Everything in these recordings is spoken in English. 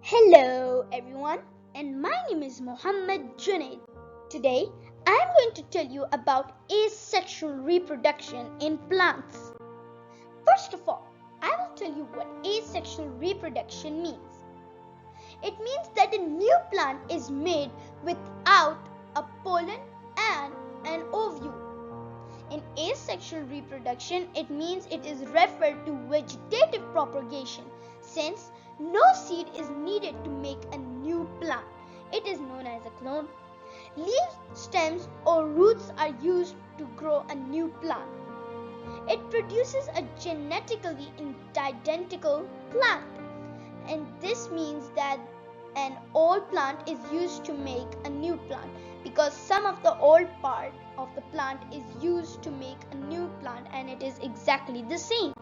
Hello everyone, and my name is Mohammed Junaid. Today I am going to tell you about asexual reproduction in plants. First of all, I will tell you what asexual reproduction means. It means that a new plant is made without a pollen and an ovule. In asexual reproduction, it means it is referred to vegetative propagation since no seed is needed to make a new plant. It is known as a clone. Leaves, stems, or roots are used to grow a new plant. It produces a genetically identical plant, and this means that an old plant is used to make a new plant because some of the old part of the plant is used to make a new plant, and it is exactly the same.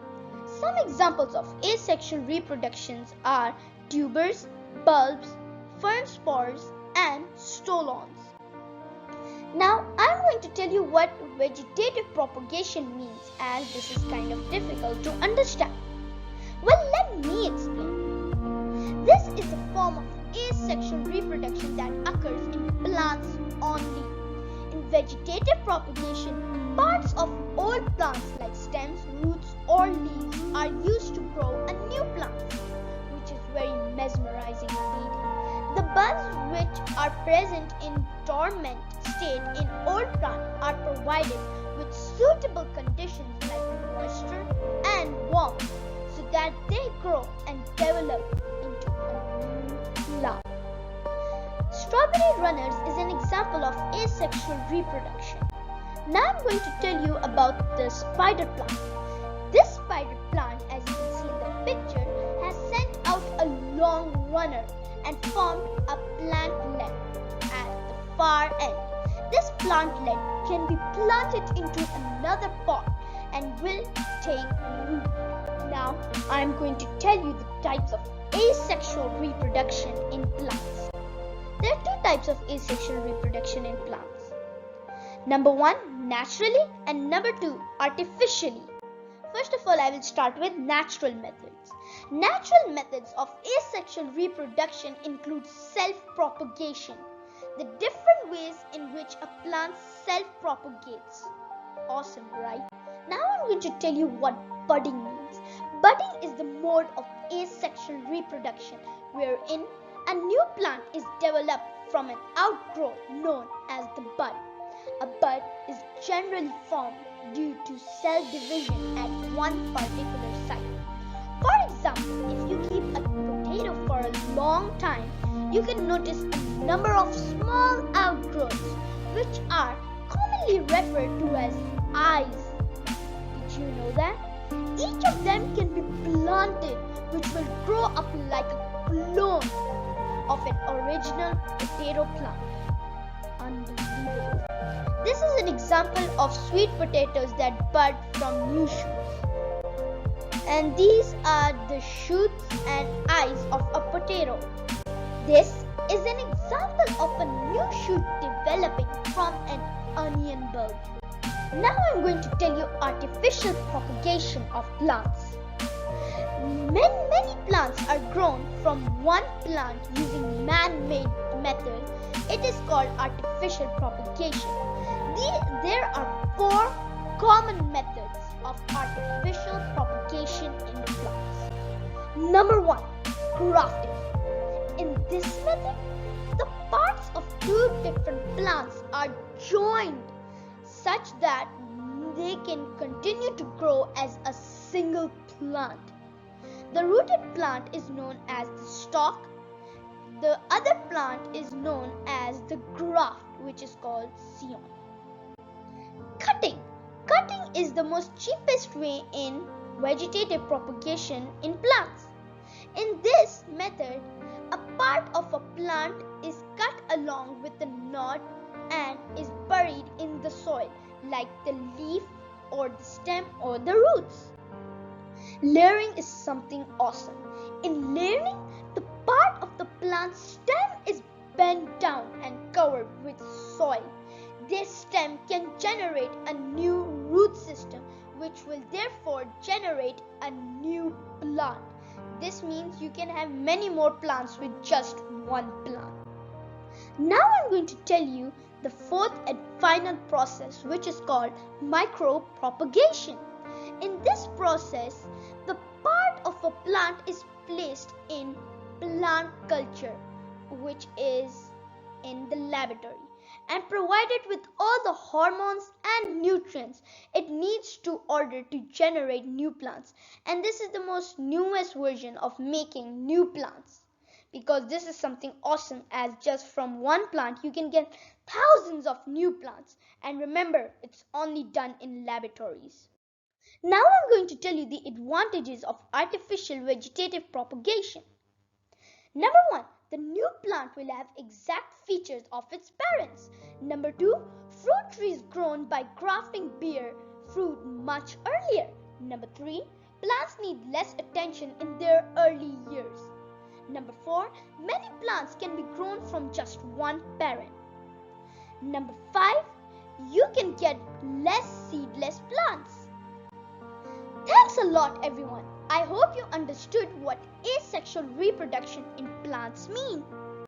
Some examples of asexual reproductions are tubers, bulbs, fern spores, and stolons. Now I'm going to tell you what vegetative propagation means, as this is kind of difficult to understand. Well, let me explain. This is a form of asexual reproduction that occurs in plants only. In vegetative propagation, parts of old plants like stems, roots, or leaves are used to grow a new plant, which is very mesmerizing indeed. The buds which are present in dormant state in old plant are provided with suitable conditions like moisture and warmth so that they grow and develop into a new plant. Strawberry runners is an example of asexual reproduction. Now I'm going to tell you about the spider plant. This spider plant, as you can see in the picture, has sent out a long runner and formed a plantlet at the far end. This plantlet can be planted into another pot and will take root. Now I'm going to tell you the types of asexual reproduction in plants. There are two types of asexual reproduction in plants. Number one, naturally, and number two, artificially. First of all, I will start with natural methods. Natural methods of asexual reproduction include self-propagation, the different ways in which a plant self-propagates. Awesome, right? Now I'm going to tell you what budding means. Budding is the mode of asexual reproduction wherein a new plant is developed from an outgrowth known as the bud. A bud is generally formed due to cell division at one particular site. For example, if you keep a potato for a long time, you can notice a number of small outgrowths which are commonly referred to as eyes. Did you know that? Each of them can be planted, which will grow up like a clone of an original potato plant. Unbelievable. This is an example of sweet potatoes that bud from new shoots. And these are the shoots and eyes of a potato. This is an example of a new shoot developing from an onion bulb. Now I'm going to tell you artificial propagation of plants. Many plants are grown from one plant using man-made method. It is called artificial propagation. There are four common methods of artificial propagation in plants. Number one, grafting. In this method, the parts of two different plants are joined such that they can continue to grow as a single plant. The rooted plant is known as the stalk. The other plant is known as the graft, which is called scion. Cutting. Cutting is the most cheapest way in vegetative propagation in plants. In this method, a part of a plant is cut along with the knot and is buried in the soil, like the leaf or the stem or the roots. Layering is something awesome. In layering, the part of the plant's stem is bent down and covered with soil. This stem can generate a new root system, which will therefore generate a new plant. This means you can have many more plants with just one plant. Now I'm going to tell you the fourth and final process, which is called micropropagation. In this process, the part of a plant is placed in plant culture, which is in the laboratory, and provided with all the hormones and nutrients it needs to order to generate new plants. And this is the most newest version of making new plants, because this is something awesome, as just from one plant you can get thousands of new plants. And remember, it's only done in laboratories. Now I'm going to tell you the advantages of artificial vegetative propagation. Number 1, the new plant will have exact features of its parents. Number 2, fruit trees grown by grafting bear fruit much earlier. Number 3, plants need less attention in their early years. Number 4, many plants can be grown from just one parent. Number 5, you can get less seedless plants. Thanks a lot, everyone. I hope you understood what asexual reproduction in plants mean.